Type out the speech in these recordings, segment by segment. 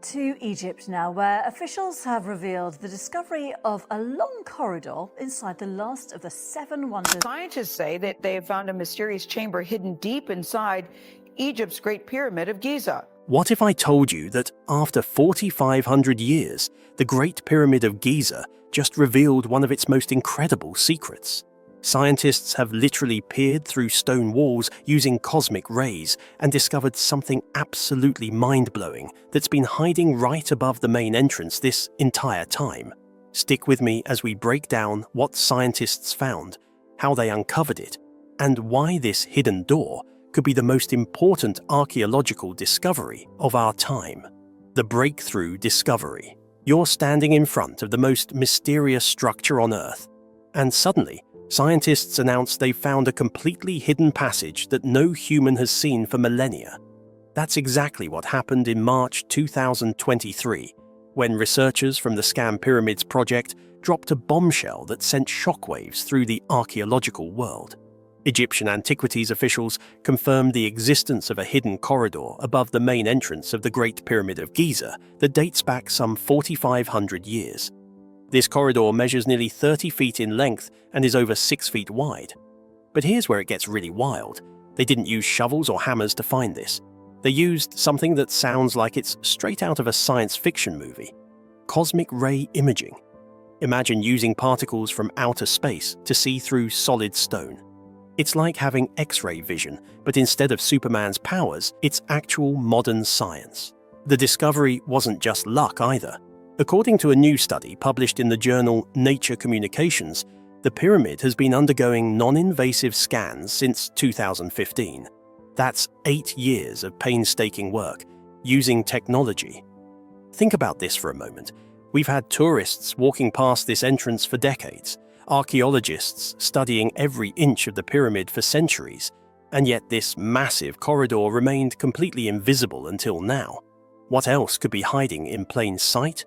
To Egypt now, where officials have revealed the discovery of a long corridor inside the last of the seven wonders. Scientists say that they have found a mysterious chamber hidden deep inside Egypt's Great Pyramid of Giza. What if I told you that after 4,500 years, the Great Pyramid of Giza just revealed one of its most incredible secrets? Scientists have literally peered through stone walls using cosmic rays and discovered something absolutely mind-blowing that's been hiding right above the main entrance this entire time. Stick with me as we break down what scientists found, how they uncovered it, and why this hidden door could be the most important archaeological discovery of our time. The breakthrough discovery. You're standing in front of the most mysterious structure on Earth, and suddenly, scientists announce they've found a completely hidden passage that no human has seen for millennia. That's exactly what happened in March 2023, when researchers from the Scan Pyramids project dropped a bombshell that sent shockwaves through the archaeological world. Egyptian antiquities officials confirmed the existence of a hidden corridor above the main entrance of the Great Pyramid of Giza that dates back some 4,500 years. This corridor measures nearly 30 feet in length and is over 6 feet wide. But here's where it gets really wild. They didn't use shovels or hammers to find this. They used something that sounds like it's straight out of a science fiction movie. Cosmic ray imaging. Imagine using particles from outer space to see through solid stone. It's like having X-ray vision, but instead of Superman's powers, it's actual modern science. The discovery wasn't just luck either. According to a new study published in the journal Nature Communications, the pyramid has been undergoing non-invasive scans since 2015. That's 8 years of painstaking work, using technology. Think about this for a moment. We've had tourists walking past this entrance for decades, archaeologists studying every inch of the pyramid for centuries, and yet this massive corridor remained completely invisible until now. What else could be hiding in plain sight?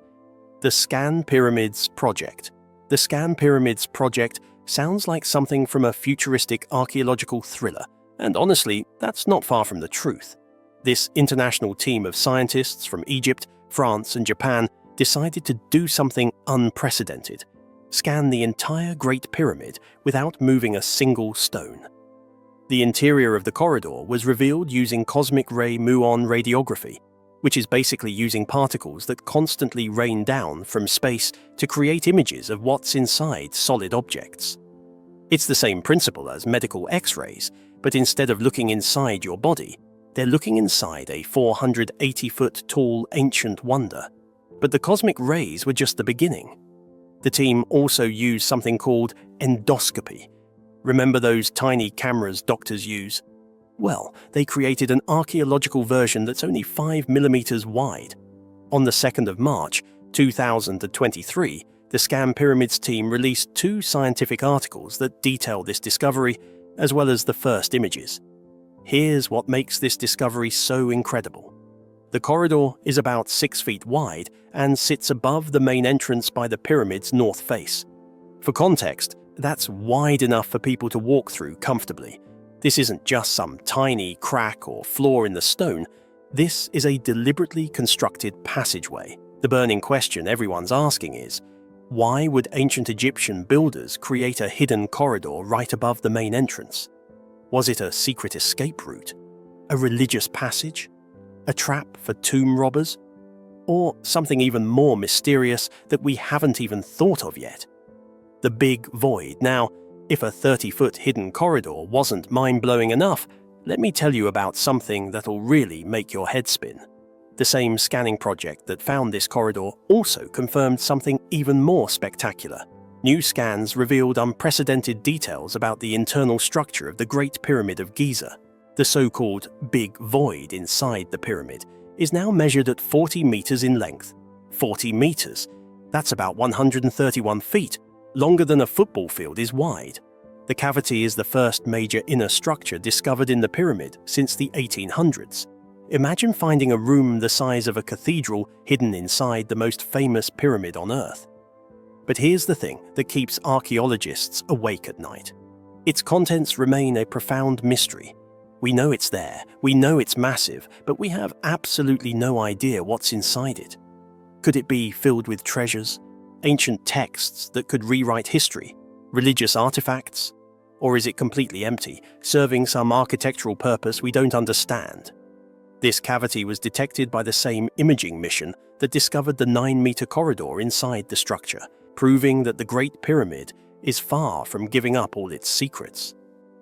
The Scan Pyramids Project. The Scan Pyramids Project sounds like something from a futuristic archaeological thriller, and honestly, that's not far from the truth. This international team of scientists from Egypt, France, and Japan decided to do something unprecedented: scan the entire Great Pyramid without moving a single stone. The interior of the corridor was revealed using cosmic ray muon radiography, which is basically using particles that constantly rain down from space to create images of what's inside solid objects. It's the same principle as medical X-rays, but instead of looking inside your body, they're looking inside a 480-foot tall ancient wonder. But the cosmic rays were just the beginning. The team also used something called endoscopy. Remember those tiny cameras doctors use? Well, they created an archaeological version that's only 5 millimeters wide. On the 2nd of March, 2023, the Scan Pyramids team released 2 scientific articles that detail this discovery, as well as the first images. Here's what makes this discovery so incredible. The corridor is about 6 feet wide and sits above the main entrance by the pyramid's north face. For context, that's wide enough for people to walk through comfortably. This isn't just some tiny crack or flaw in the stone. This is a deliberately constructed passageway. The burning question everyone's asking is, why would ancient Egyptian builders create a hidden corridor right above the main entrance? Was it a secret escape route? A religious passage? A trap for tomb robbers? Or something even more mysterious that we haven't even thought of yet? The Big Void. Now, if a 30-foot hidden corridor wasn't mind-blowing enough, let me tell you about something that'll really make your head spin. The same scanning project that found this corridor also confirmed something even more spectacular. New scans revealed unprecedented details about the internal structure of the Great Pyramid of Giza. The so-called Big Void inside the pyramid is now measured at 40 meters in length. 40 meters? That's about 131 feet. Longer than a football field is wide. The cavity is the first major inner structure discovered in the pyramid since the 1800s. Imagine finding a room the size of a cathedral hidden inside the most famous pyramid on Earth. But here's the thing that keeps archaeologists awake at night. Its contents remain a profound mystery. We know it's there, we know it's massive, but we have absolutely no idea what's inside it. Could it be filled with treasures, ancient texts that could rewrite history, religious artifacts? Or is it completely empty, serving some architectural purpose we don't understand? This cavity was detected by the same imaging mission that discovered the 9-meter corridor inside the structure, proving that the Great Pyramid is far from giving up all its secrets.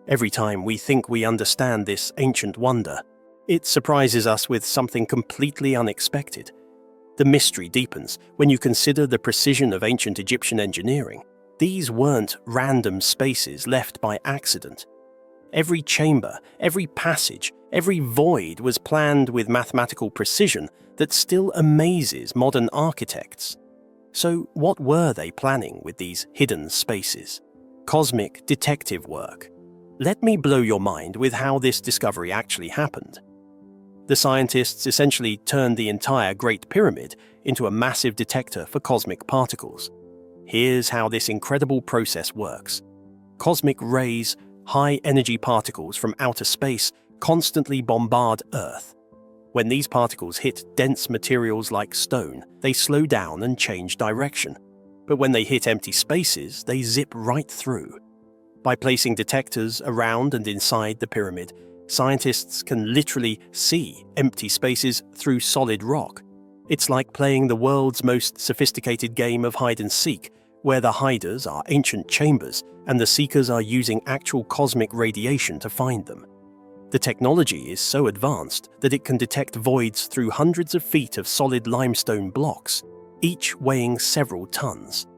Every time we think we understand this ancient wonder, it surprises us with something completely unexpected. The mystery deepens when you consider the precision of ancient Egyptian engineering. These weren't random spaces left by accident. Every chamber, every passage, every void was planned with mathematical precision that still amazes modern architects. So what were they planning with these hidden spaces? Cosmic detective work. Let me blow your mind with how this discovery actually happened. The scientists essentially turned the entire Great Pyramid into a massive detector for cosmic particles. Here's how this incredible process works. Cosmic rays, high-energy particles from outer space, constantly bombard Earth. When these particles hit dense materials like stone, they slow down and change direction. But when they hit empty spaces, they zip right through. By placing detectors around and inside the pyramid, scientists can literally see empty spaces through solid rock. It's like playing the world's most sophisticated game of hide-and-seek, where the hiders are ancient chambers and the seekers are using actual cosmic radiation to find them. The technology is so advanced that it can detect voids through hundreds of feet of solid limestone blocks, each weighing several tons.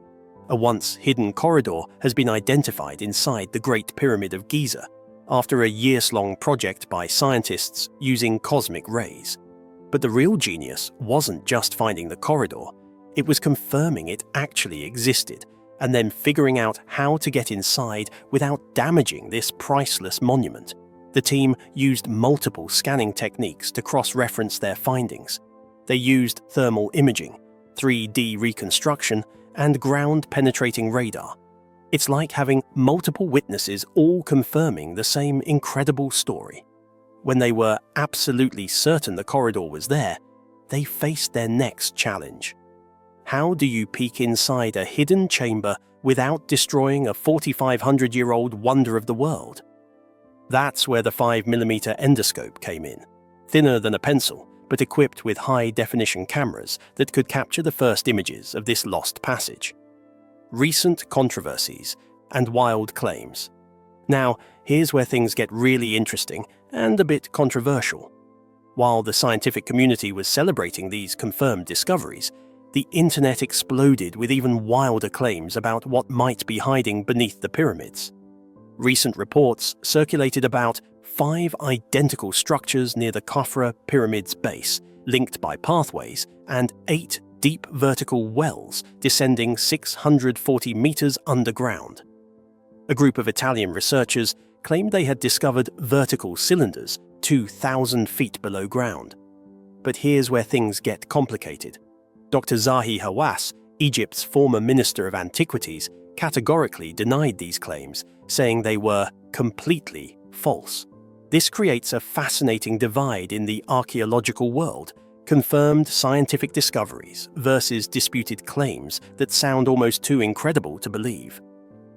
A once hidden corridor has been identified inside the Great Pyramid of Giza after a years-long project by scientists using cosmic rays. But the real genius wasn't just finding the corridor, it was confirming it actually existed and then figuring out how to get inside without damaging this priceless monument. The team used multiple scanning techniques to cross-reference their findings. They used thermal imaging, 3D reconstruction, and ground-penetrating radar. It's like having multiple witnesses all confirming the same incredible story. When they were absolutely certain the corridor was there, they faced their next challenge. How do you peek inside a hidden chamber without destroying a 4,500-year-old wonder of the world? That's where the 5mm endoscope came in. Thinner than a pencil, but equipped with high-definition cameras that could capture the first images of this lost passage. Recent controversies and wild claims. Now, here's where things get really interesting and a bit controversial. While the scientific community was celebrating these confirmed discoveries, the internet exploded with even wilder claims about what might be hiding beneath the pyramids. Recent reports circulated about 5 identical structures near the Khafra pyramid's base, linked by pathways, and 8 deep vertical wells descending 640 meters underground. A group of Italian researchers claimed they had discovered vertical cylinders 2,000 feet below ground. But here's where things get complicated. Dr. Zahi Hawass, Egypt's former Minister of Antiquities, categorically denied these claims, saying they were completely false. This creates a fascinating divide in the archaeological world: confirmed scientific discoveries versus disputed claims that sound almost too incredible to believe.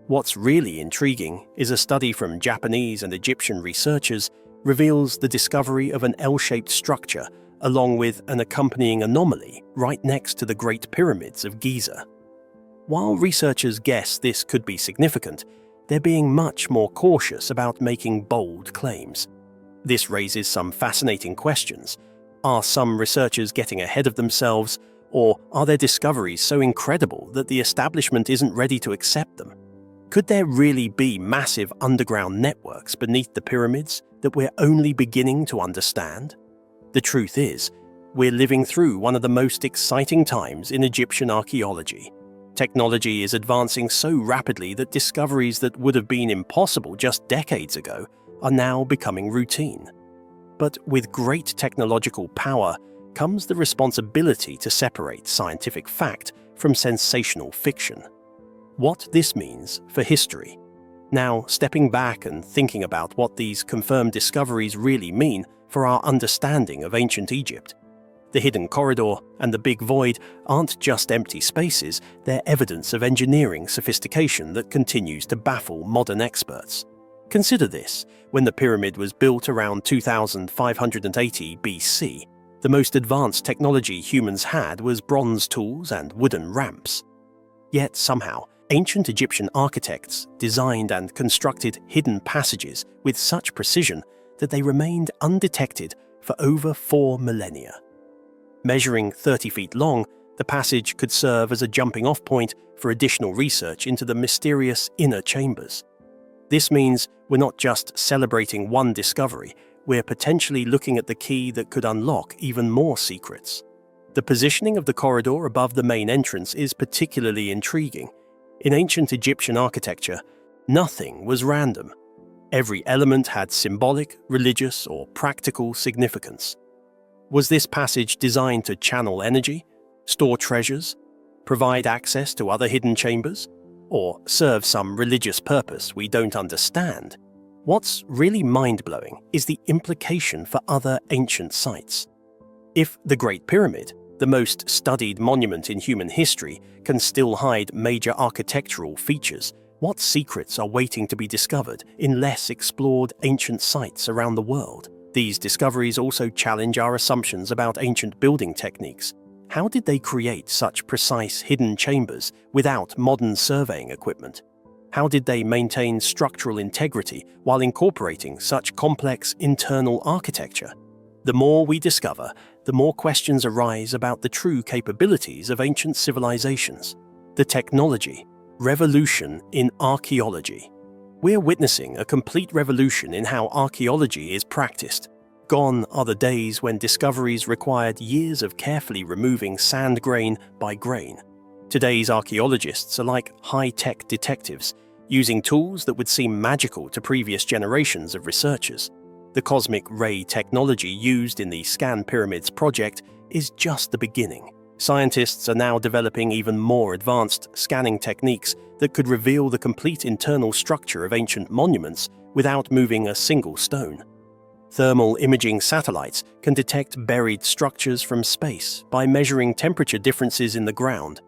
What's really intriguing is a study from Japanese and Egyptian researchers reveals the discovery of an L-shaped structure along with an accompanying anomaly right next to the Great Pyramids of Giza. While researchers guess this could be significant, they're being much more cautious about making bold claims. This raises some fascinating questions. Are some researchers getting ahead of themselves, or are their discoveries so incredible that the establishment isn't ready to accept them? Could there really be massive underground networks beneath the pyramids that we're only beginning to understand? The truth is, we're living through one of the most exciting times in Egyptian archaeology. Technology is advancing so rapidly that discoveries that would have been impossible just decades ago are now becoming routine. But with great technological power comes the responsibility to separate scientific fact from sensational fiction. What this means for history. Now, stepping back and thinking about what these confirmed discoveries really mean for our understanding of ancient Egypt. The hidden corridor and the big void aren't just empty spaces, they're evidence of engineering sophistication that continues to baffle modern experts. Consider this: when the pyramid was built around 2580 BC, the most advanced technology humans had was bronze tools and wooden ramps. Yet somehow, ancient Egyptian architects designed and constructed hidden passages with such precision that they remained undetected for over 4 millennia. Measuring 30 feet long, the passage could serve as a jumping-off point for additional research into the mysterious inner chambers. This means we're not just celebrating one discovery, we're potentially looking at the key that could unlock even more secrets. The positioning of the corridor above the main entrance is particularly intriguing. In ancient Egyptian architecture, nothing was random. Every element had symbolic, religious, or practical significance. Was this passage designed to channel energy, store treasures, provide access to other hidden chambers, or serve some religious purpose we don't understand? What's really mind-blowing is the implication for other ancient sites. If the Great Pyramid, the most studied monument in human history, can still hide major architectural features, what secrets are waiting to be discovered in less explored ancient sites around the world? These discoveries also challenge our assumptions about ancient building techniques. How did they create such precise hidden chambers without modern surveying equipment? How did they maintain structural integrity while incorporating such complex internal architecture? The more we discover, the more questions arise about the true capabilities of ancient civilizations. The technology revolution in archaeology. We're witnessing a complete revolution in how archaeology is practiced. Gone are the days when discoveries required years of carefully removing sand grain by grain. Today's archaeologists are like high-tech detectives, using tools that would seem magical to previous generations of researchers. The cosmic ray technology used in the Scan Pyramids project is just the beginning. Scientists are now developing even more advanced scanning techniques that could reveal the complete internal structure of ancient monuments without moving a single stone. Thermal imaging satellites can detect buried structures from space by measuring temperature differences in the ground.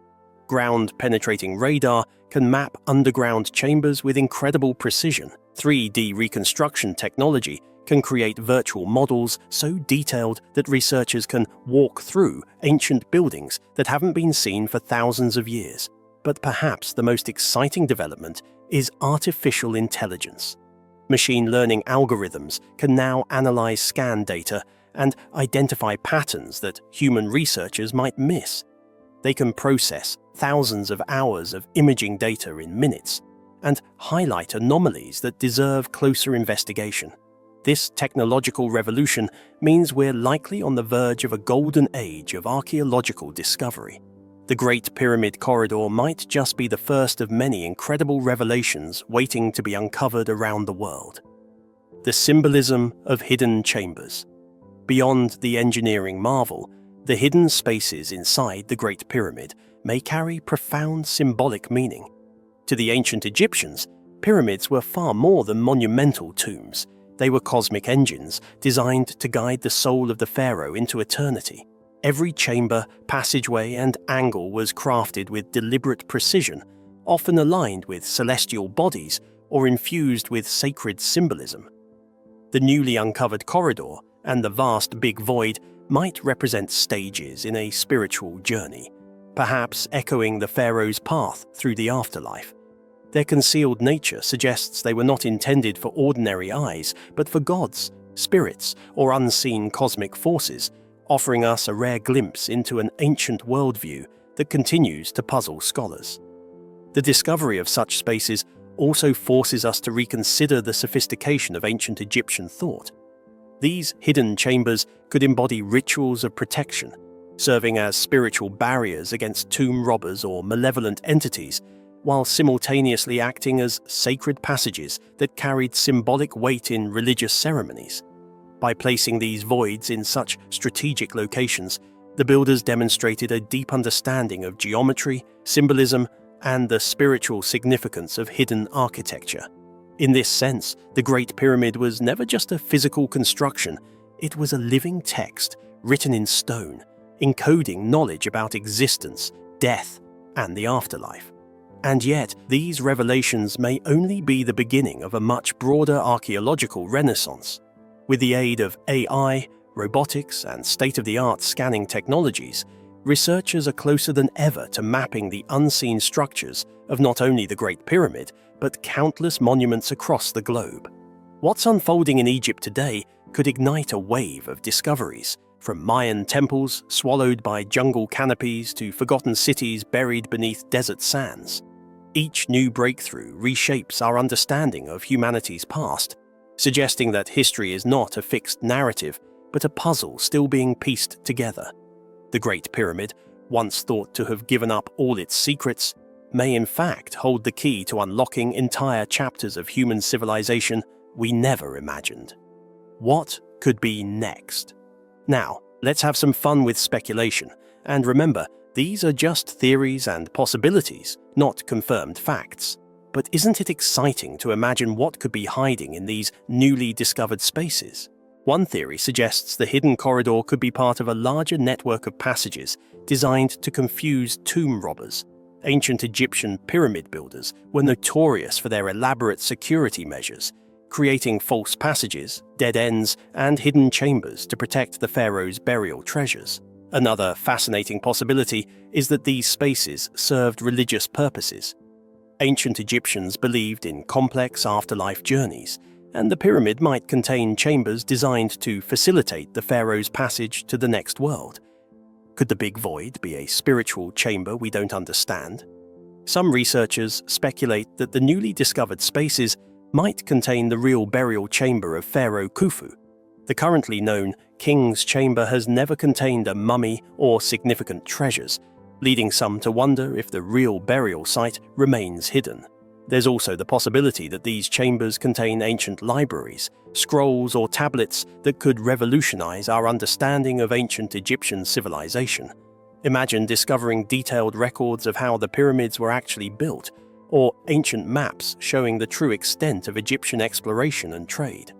Ground-penetrating radar can map underground chambers with incredible precision. 3D reconstruction technology can create virtual models so detailed that researchers can walk through ancient buildings that haven't been seen for thousands of years. But perhaps the most exciting development is artificial intelligence. Machine learning algorithms can now analyze scan data and identify patterns that human researchers might miss. They can process thousands of hours of imaging data in minutes and highlight anomalies that deserve closer investigation. This technological revolution means we're likely on the verge of a golden age of archaeological discovery. The Great Pyramid corridor might just be the first of many incredible revelations waiting to be uncovered around the world. The symbolism of hidden chambers. Beyond the engineering marvel, the hidden spaces inside the Great Pyramid may carry profound symbolic meaning. To the ancient Egyptians, pyramids were far more than monumental tombs. They were cosmic engines designed to guide the soul of the pharaoh into eternity. Every chamber, passageway, and angle was crafted with deliberate precision, often aligned with celestial bodies or infused with sacred symbolism. The newly uncovered corridor and the vast big void might represent stages in a spiritual journey, perhaps echoing the pharaoh's path through the afterlife. Their concealed nature suggests they were not intended for ordinary eyes, but for gods, spirits, or unseen cosmic forces, offering us a rare glimpse into an ancient worldview that continues to puzzle scholars. The discovery of such spaces also forces us to reconsider the sophistication of ancient Egyptian thought. These hidden chambers could embody rituals of protection, serving as spiritual barriers against tomb robbers or malevolent entities, while simultaneously acting as sacred passages that carried symbolic weight in religious ceremonies. By placing these voids in such strategic locations, the builders demonstrated a deep understanding of geometry, symbolism, and the spiritual significance of hidden architecture. In this sense, the Great Pyramid was never just a physical construction, it was a living text written in stone, encoding knowledge about existence, death, and the afterlife. And yet, these revelations may only be the beginning of a much broader archaeological renaissance. With the aid of AI, robotics, and state-of-the-art scanning technologies, researchers are closer than ever to mapping the unseen structures of not only the Great Pyramid, but countless monuments across the globe. What's unfolding in Egypt today could ignite a wave of discoveries, from Mayan temples swallowed by jungle canopies to forgotten cities buried beneath desert sands. Each new breakthrough reshapes our understanding of humanity's past, suggesting that history is not a fixed narrative, but a puzzle still being pieced together. The Great Pyramid, once thought to have given up all its secrets, may in fact hold the key to unlocking entire chapters of human civilization we never imagined. What could be next? Now, let's have some fun with speculation, and remember, these are just theories and possibilities, not confirmed facts. But isn't it exciting to imagine what could be hiding in these newly discovered spaces? One theory suggests the hidden corridor could be part of a larger network of passages designed to confuse tomb robbers. Ancient Egyptian pyramid builders were notorious for their elaborate security measures, creating false passages, dead ends, and hidden chambers to protect the pharaoh's burial treasures. Another fascinating possibility is that these spaces served religious purposes. Ancient Egyptians believed in complex afterlife journeys, and the pyramid might contain chambers designed to facilitate the pharaoh's passage to the next world. Could the Big Void be a spiritual chamber we don't understand? Some researchers speculate that the newly discovered spaces might contain the real burial chamber of Pharaoh Khufu. The currently known King's Chamber has never contained a mummy or significant treasures, leading some to wonder if the real burial site remains hidden. There's also the possibility that these chambers contain ancient libraries, scrolls or tablets that could revolutionize our understanding of ancient Egyptian civilization. Imagine discovering detailed records of how the pyramids were actually built, or ancient maps showing the true extent of Egyptian exploration and trade.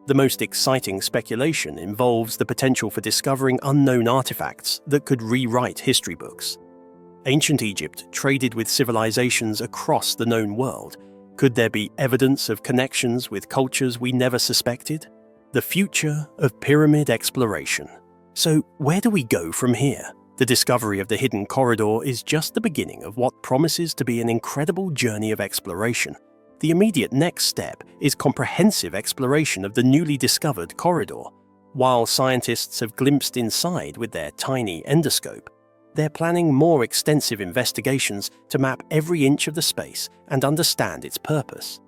The most exciting speculation involves the potential for discovering unknown artifacts that could rewrite history books. Ancient Egypt traded with civilizations across the known world. Could there be evidence of connections with cultures we never suspected? The future of pyramid exploration. So, where do we go from here? The discovery of the hidden corridor is just the beginning of what promises to be an incredible journey of exploration. The immediate next step is comprehensive exploration of the newly discovered corridor. While scientists have glimpsed inside with their tiny endoscope, they're planning more extensive investigations to map every inch of the space and understand its purpose.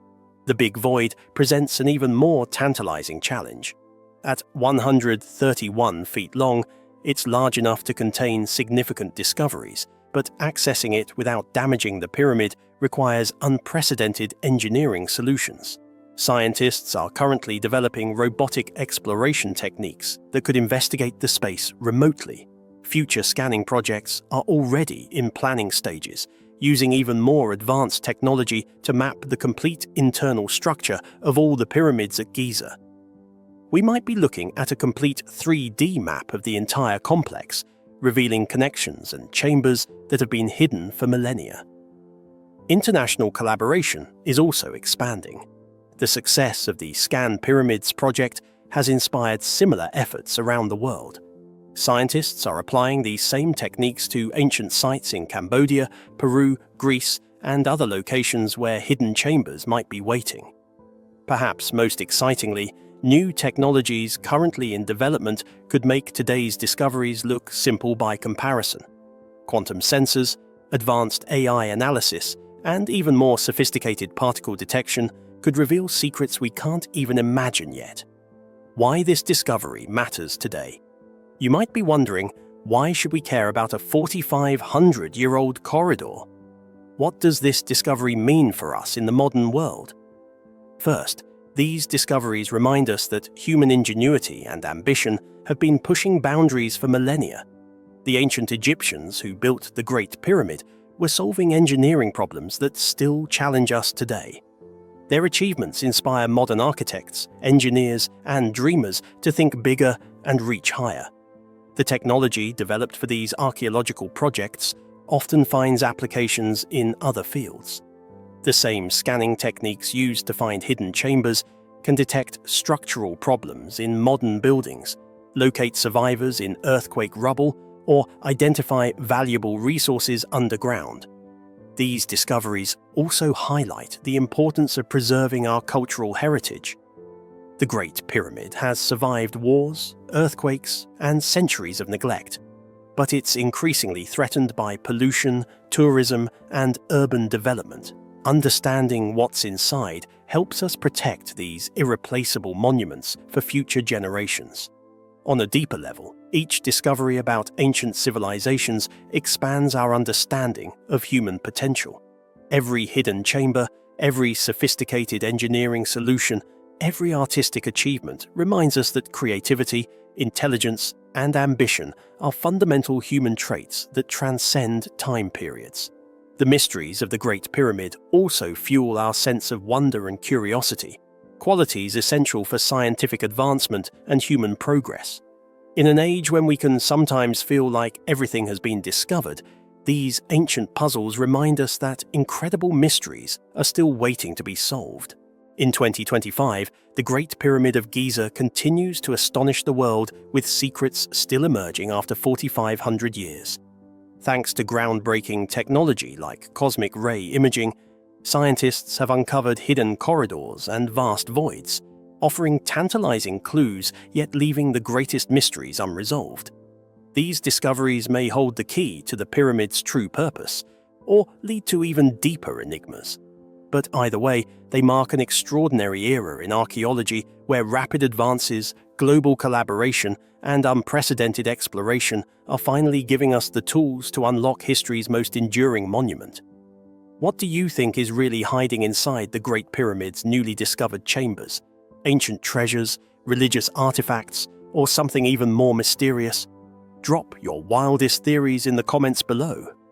The Big Void presents an even more tantalizing challenge. At 131 feet long, it's large enough to contain significant discoveries, but accessing it without damaging the pyramid requires unprecedented engineering solutions. Scientists are currently developing robotic exploration techniques that could investigate the space remotely. Future scanning projects are already in planning stages, using even more advanced technology to map the complete internal structure of all the pyramids at Giza. We might be looking at a complete 3D map of the entire complex, revealing connections and chambers that have been hidden for millennia. International collaboration is also expanding. The success of the Scan Pyramids project has inspired similar efforts around the world. Scientists are applying these same techniques to ancient sites in Cambodia, Peru, Greece, and other locations where hidden chambers might be waiting. Perhaps most excitingly, new technologies currently in development could make today's discoveries look simple by comparison. Quantum sensors, advanced AI analysis, and even more sophisticated particle detection could reveal secrets we can't even imagine yet. Why this discovery matters today? You might be wondering, why should we care about a 4,500-year-old corridor? What does this discovery mean for us in the modern world? First, these discoveries remind us that human ingenuity and ambition have been pushing boundaries for millennia. The ancient Egyptians who built the Great Pyramid were solving engineering problems that still challenge us today. Their achievements inspire modern architects, engineers, and dreamers to think bigger and reach higher. The technology developed for these archaeological projects often finds applications in other fields. The same scanning techniques used to find hidden chambers can detect structural problems in modern buildings, locate survivors in earthquake rubble, or identify valuable resources underground. These discoveries also highlight the importance of preserving our cultural heritage. The Great Pyramid has survived wars, earthquakes, and centuries of neglect, but it's increasingly threatened by pollution, tourism, and urban development. Understanding what's inside helps us protect these irreplaceable monuments for future generations. On a deeper level, each discovery about ancient civilizations expands our understanding of human potential. Every hidden chamber, every sophisticated engineering solution, every artistic achievement reminds us that creativity, intelligence, and ambition are fundamental human traits that transcend time periods. The mysteries of the Great Pyramid also fuel our sense of wonder and curiosity, qualities essential for scientific advancement and human progress. In an age when we can sometimes feel like everything has been discovered, these ancient puzzles remind us that incredible mysteries are still waiting to be solved. In 2025, the Great Pyramid of Giza continues to astonish the world with secrets still emerging after 4,500 years. Thanks to groundbreaking technology like cosmic ray imaging, scientists have uncovered hidden corridors and vast voids, offering tantalizing clues yet leaving the greatest mysteries unresolved. These discoveries may hold the key to the pyramid's true purpose, or lead to even deeper enigmas. But either way, they mark an extraordinary era in archaeology where rapid advances, global collaboration, and unprecedented exploration are finally giving us the tools to unlock history's most enduring monument. What do you think is really hiding inside the Great Pyramid's newly discovered chambers? Ancient treasures, religious artifacts, or something even more mysterious? Drop your wildest theories in the comments below.